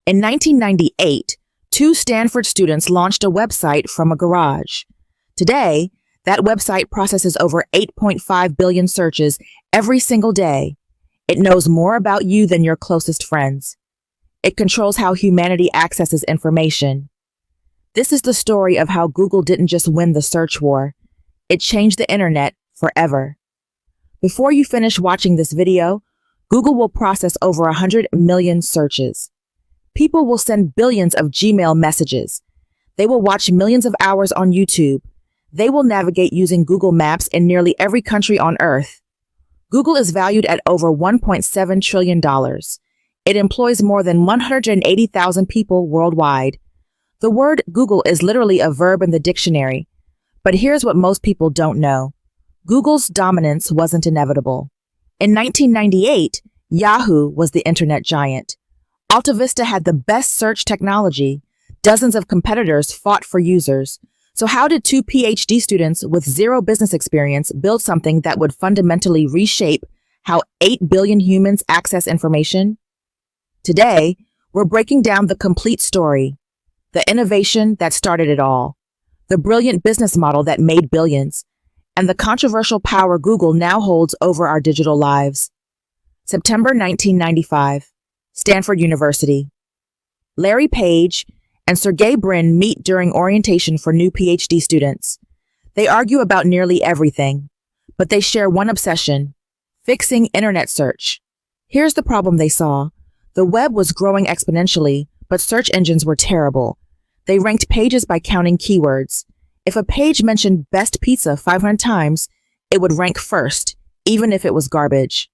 In 1998, two Stanford students launched a website from a garage. Today, that website processes over 8.5 billion searches every single day. It knows more about you than your closest friends. It controls how humanity accesses information. This is the story of how Google didn't just win the search war. It changed the internet forever. Before you finish watching this video, Google will process over 100 million searches. People will send billions of Gmail messages. They will watch millions of hours on YouTube. They will navigate using Google Maps in nearly every country on Earth. Google is valued at over $1.7 trillion. It employs more than 180,000 people worldwide. The word Google is literally a verb in the dictionary. But here's what most people don't know. Google's dominance wasn't inevitable. In 1998, Yahoo was the internet giant. Alta Vista had the best search technology. Dozens of competitors fought for users. So how did two PhD students with zero business experience build something that would fundamentally reshape how 8 billion humans access information? Today, we're breaking down the complete story, the innovation that started it all, the brilliant business model that made billions, and the controversial power Google now holds over our digital lives. September 1995, Stanford University. Larry Page and Sergey Brin meet during orientation for new PhD students. They argue about nearly everything, but they share one obsession: fixing internet search. Here's the problem they saw. The web was growing exponentially, but search engines were terrible. They ranked pages by counting keywords. If a page mentioned best pizza 500 times, it would rank first, even if it was garbage.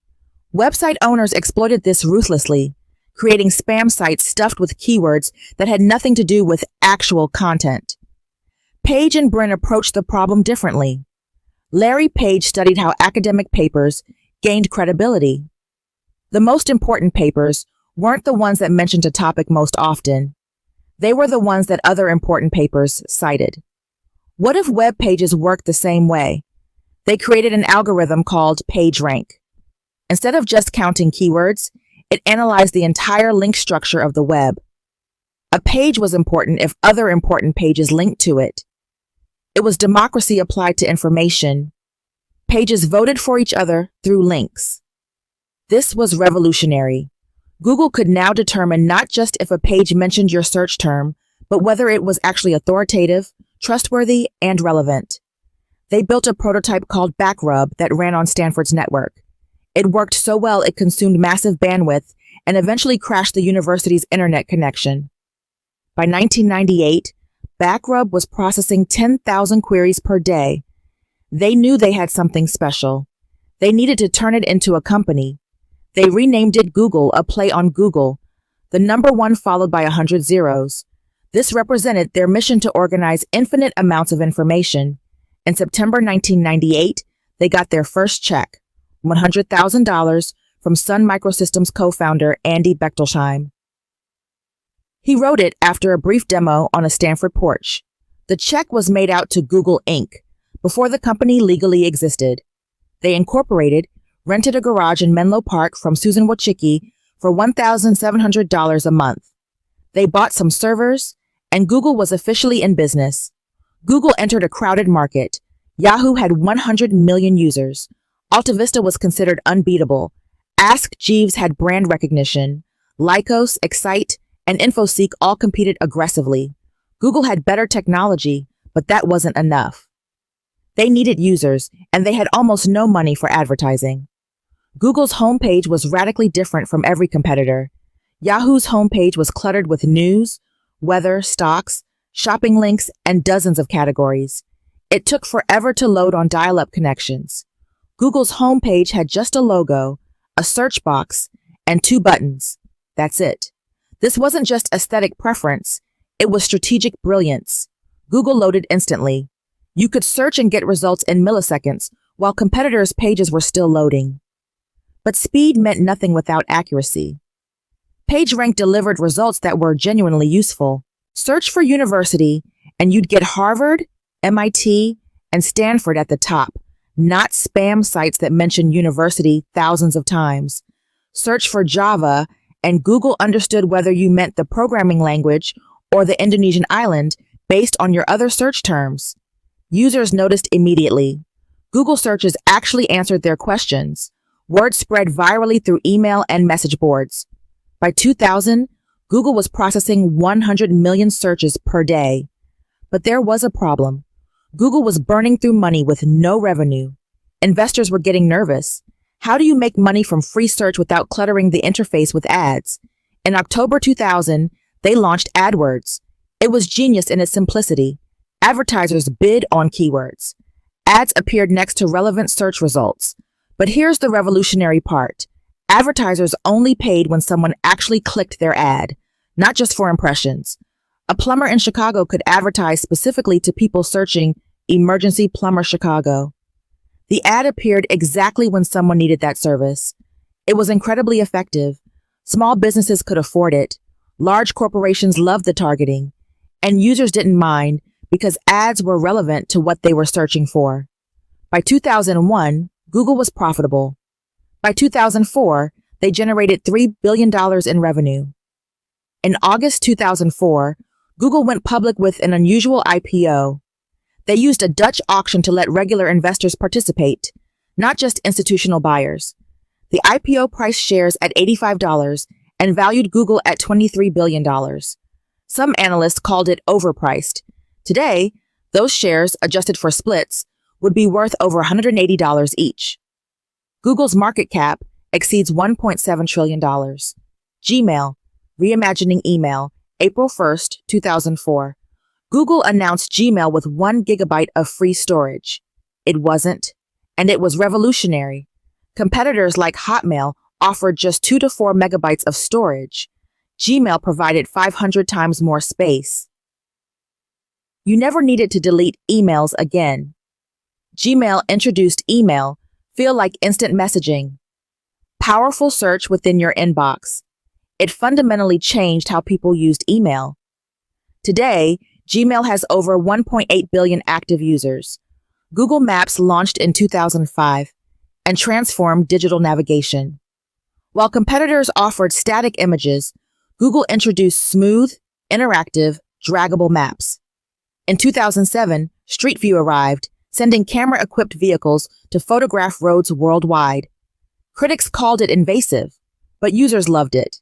Website owners exploited this ruthlessly, creating spam sites stuffed with keywords that had nothing to do with actual content. Page and Brin approached the problem differently. Larry Page studied how academic papers gained credibility. The most important papers weren't the ones that mentioned a topic most often. They were the ones that other important papers cited. What if web pages worked the same way? They created an algorithm called PageRank. Instead of just counting keywords, it analyzed the entire link structure of the web. A page was important if other important pages linked to it. It was democracy applied to information. Pages voted for each other through links. This was revolutionary. Google could now determine not just if a page mentioned your search term, but whether it was actually authoritative, trustworthy, and relevant. They built a prototype called Backrub that ran on Stanford's network. It worked so well it consumed massive bandwidth and eventually crashed the university's internet connection. By 1998, Backrub was processing 10,000 queries per day. They knew they had something special. They needed to turn it into a company. They renamed it Google, a play on Google, the number 1 followed by 100 zeros. This represented their mission to organize infinite amounts of information. In September 1998, they got their first check, $100,000 from Sun Microsystems co-founder Andy Bechtolsheim. He wrote it after a brief demo on a Stanford porch. The check was made out to Google Inc. before the company legally existed. They incorporated, rented a garage in Menlo Park from Susan Wojcicki for $1,700 a month. They bought some servers, and Google was officially in business. Google entered a crowded market. Yahoo had 100 million users. Alta Vista was considered unbeatable. Ask Jeeves had brand recognition. Lycos, Excite, and InfoSeek all competed aggressively. Google had better technology, but that wasn't enough. They needed users, and they had almost no money for advertising. Google's homepage was radically different from every competitor. Yahoo's homepage was cluttered with news, weather, stocks, shopping links, and dozens of categories. It took forever to load on dial-up connections. Google's homepage had just a logo, a search box, and 2 buttons. That's it. This wasn't just aesthetic preference. It was strategic brilliance. Google loaded instantly. You could search and get results in milliseconds, while competitors' pages were still loading. But speed meant nothing without accuracy. PageRank delivered results that were genuinely useful. Search for university, and you'd get Harvard, MIT, and Stanford at the top, not spam sites that mention university thousands of times. Search for Java, and Google understood whether you meant the programming language or the Indonesian island based on your other search terms. Users noticed immediately. Google searches actually answered their questions. Word spread virally through email and message boards. By 2000, Google was processing 100 million searches per day. But there was a problem. Google was burning through money with no revenue. Investors were getting nervous. How do you make money from free search without cluttering the interface with ads? In October 2000, they launched AdWords. It was genius in its simplicity. Advertisers bid on keywords. Ads appeared next to relevant search results. But here's the revolutionary part. Advertisers only paid when someone actually clicked their ad, not just for impressions. A plumber in Chicago could advertise specifically to people searching Emergency Plumber Chicago. The ad appeared exactly when someone needed that service. It was incredibly effective. Small businesses could afford it. Large corporations loved the targeting. And users didn't mind because ads were relevant to what they were searching for. By 2001, Google was profitable. By 2004, they generated $3 billion in revenue. In August 2004, Google went public with an unusual IPO. They used a Dutch auction to let regular investors participate, not just institutional buyers. The IPO priced shares at $85 and valued Google at $23 billion. Some analysts called it overpriced. Today, those shares, adjusted for splits, would be worth over $180 each. Google's market cap exceeds $1.7 trillion. Gmail, reimagining email, April 1st, 2004. Google announced Gmail with 1 gigabyte of free storage. It wasn't, and it was revolutionary. Competitors like Hotmail offered just 2 to 4 megabytes of storage. Gmail provided 500 times more space. You never needed to delete emails again. Gmail introduced email, feel like instant messaging. Powerful search within your inbox. It fundamentally changed how people used email. Today, Gmail has over 1.8 billion active users. Google Maps launched in 2005 and transformed digital navigation. While competitors offered static images, Google introduced smooth, interactive, draggable maps. In 2007, Street View arrived, sending camera-equipped vehicles to photograph roads worldwide. Critics called it invasive, but users loved it.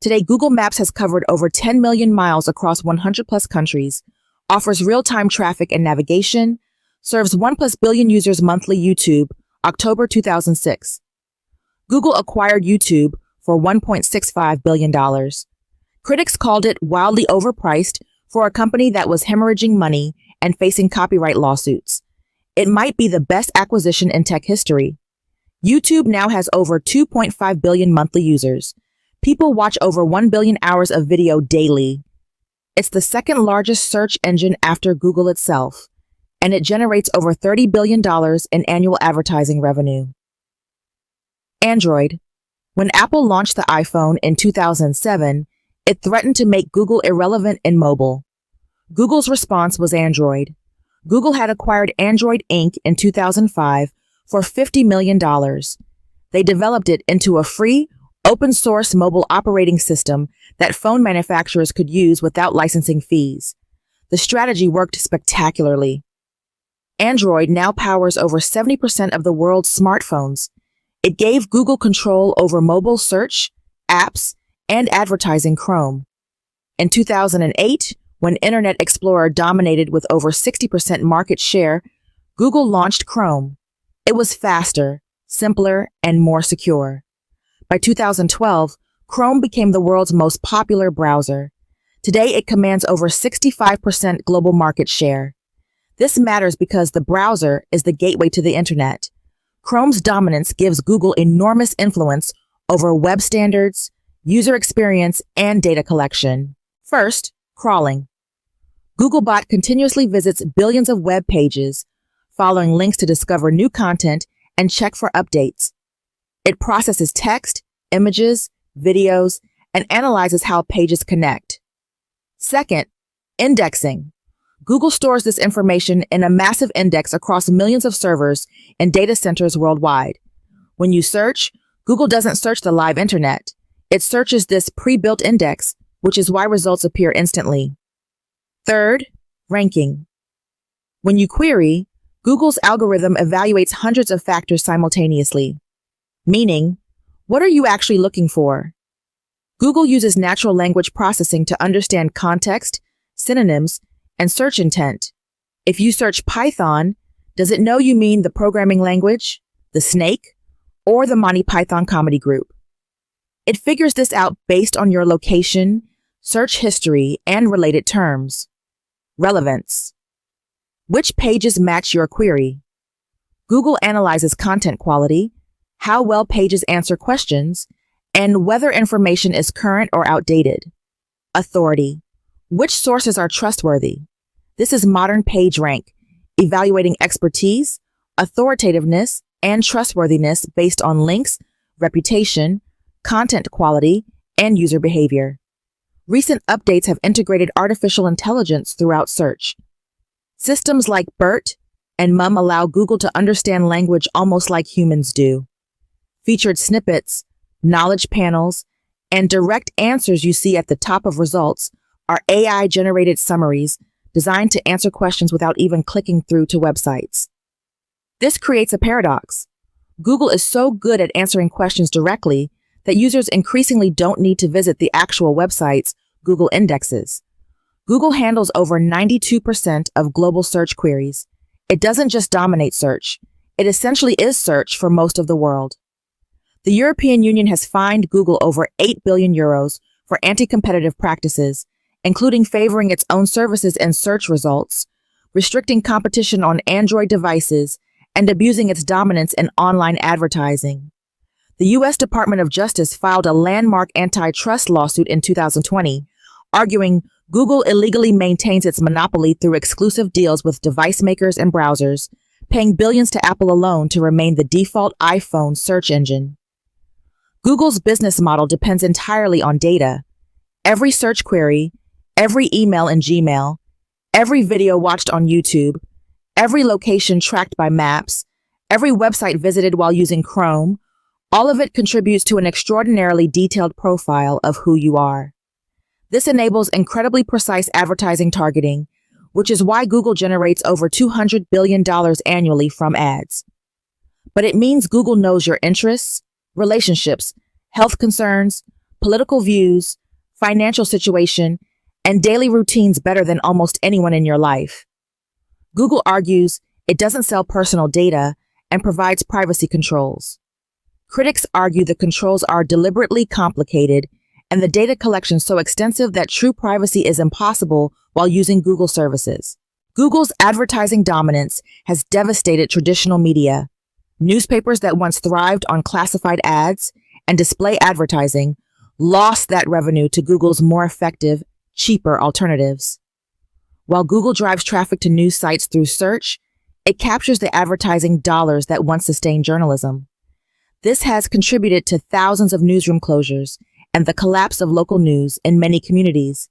Today, Google Maps has covered over 10 million miles across 100-plus countries, offers real-time traffic and navigation, serves 1+ billion users monthly. YouTube, October 2006. Google acquired YouTube for $1.65 billion. Critics called it wildly overpriced for a company that was hemorrhaging money and facing copyright lawsuits. It might be the best acquisition in tech history. YouTube now has over 2.5 billion monthly users. People watch over 1 billion hours of video daily. It's the second largest search engine after Google itself, and it generates over $30 billion in annual advertising revenue. Android. When Apple launched the iPhone in 2007, it threatened to make Google irrelevant in mobile. Google's response was Android. Google had acquired Android Inc. in 2005 for $50 million. They developed it into a free, open-source mobile operating system that phone manufacturers could use without licensing fees. The strategy worked spectacularly. Android now powers over 70% of the world's smartphones. It gave Google control over mobile search, apps, and advertising Chrome. In 2008, when Internet Explorer dominated with over 60% market share, Google launched Chrome. It was faster, simpler, and more secure. By 2012, Chrome became the world's most popular browser. Today, it commands over 65% global market share. This matters because the browser is the gateway to the Internet. Chrome's dominance gives Google enormous influence over web standards, user experience, and data collection. First, crawling. Googlebot continuously visits billions of web pages, following links to discover new content and check for updates. It processes text, images, videos, and analyzes how pages connect. Second, indexing. Google stores this information in a massive index across millions of servers and data centers worldwide. When you search, Google doesn't search the live internet. It searches this pre-built index, which is why results appear instantly. Third, ranking. When you query, Google's algorithm evaluates hundreds of factors simultaneously. Meaning, what are you actually looking for? Google uses natural language processing to understand context, synonyms, and search intent. If you search Python, does it know you mean the programming language, the snake, or the Monty Python comedy group? It figures this out based on your location, search history, and related terms. Relevance. Which pages match your query? Google analyzes content quality, how well pages answer questions, and whether information is current or outdated. Authority. Which sources are trustworthy? This is modern PageRank, evaluating expertise, authoritativeness, and trustworthiness based on links, reputation, content quality, and user behavior. Recent updates have integrated artificial intelligence throughout search. Systems like BERT and MUM allow Google to understand language almost like humans do. Featured snippets, knowledge panels, and direct answers you see at the top of results are AI-generated summaries designed to answer questions without even clicking through to websites. This creates a paradox. Google is so good at answering questions directly that users increasingly don't need to visit the actual websites Google indexes. Google handles over 92% of global search queries. It doesn't just dominate search. It essentially is search for most of the world. The European Union has fined Google over 8 billion euros for anti-competitive practices, including favoring its own services in search results, restricting competition on Android devices, and abusing its dominance in online advertising. The U.S. Department of Justice filed a landmark antitrust lawsuit in 2020, arguing Google illegally maintains its monopoly through exclusive deals with device makers and browsers, paying billions to Apple alone to remain the default iPhone search engine. Google's business model depends entirely on data. Every search query, every email in Gmail, every video watched on YouTube, every location tracked by Maps, every website visited while using Chrome, all of it contributes to an extraordinarily detailed profile of who you are. This enables incredibly precise advertising targeting, which is why Google generates over $200 billion annually from ads. But it means Google knows your interests, relationships, health concerns, political views, financial situation, and daily routines better than almost anyone in your life. Google argues it doesn't sell personal data and provides privacy controls. Critics argue the controls are deliberately complicated and the data collection so extensive that true privacy is impossible while using Google services. Google's advertising dominance has devastated traditional media. Newspapers that once thrived on classified ads and display advertising lost that revenue to Google's more effective, cheaper alternatives. While Google drives traffic to news sites through search, it captures the advertising dollars that once sustained journalism. This has contributed to thousands of newsroom closures and the collapse of local news in many communities.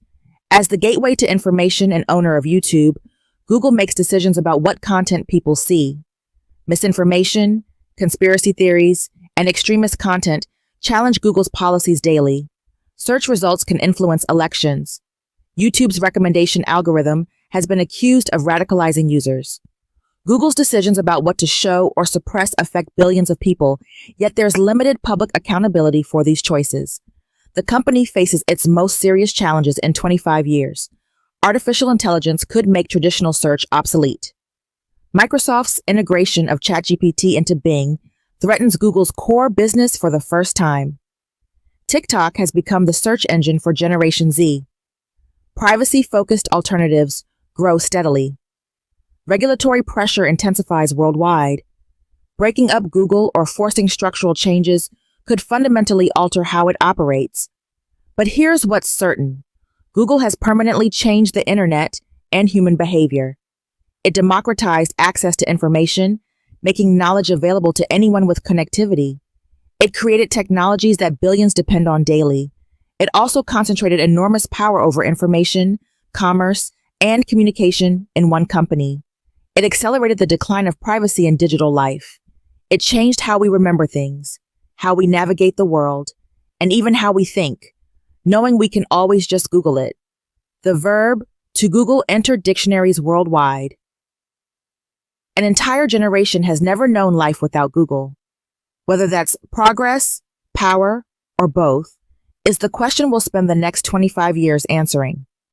As the gateway to information and owner of YouTube, Google makes decisions about what content people see. Misinformation, conspiracy theories, and extremist content challenge Google's policies daily. Search results can influence elections. YouTube's recommendation algorithm has been accused of radicalizing users. Google's decisions about what to show or suppress affect billions of people, yet there's limited public accountability for these choices. The company faces its most serious challenges in 25 years. Artificial intelligence could make traditional search obsolete. Microsoft's integration of ChatGPT into Bing threatens Google's core business for the first time. TikTok has become the search engine for Generation Z. Privacy-focused alternatives grow steadily. Regulatory pressure intensifies worldwide. Breaking up Google or forcing structural changes could fundamentally alter how it operates. But here's what's certain. Google has permanently changed the internet and human behavior. It democratized access to information, making knowledge available to anyone with connectivity. It created technologies that billions depend on daily. It also concentrated enormous power over information, commerce, and communication in one company. It accelerated the decline of privacy in digital life. It changed how we remember things, how we navigate the world, and even how we think, knowing we can always just Google it. The verb to Google entered dictionaries worldwide. An entire generation has never known life without Google. Whether that's progress, power, or both, is the question we'll spend the next 25 years answering.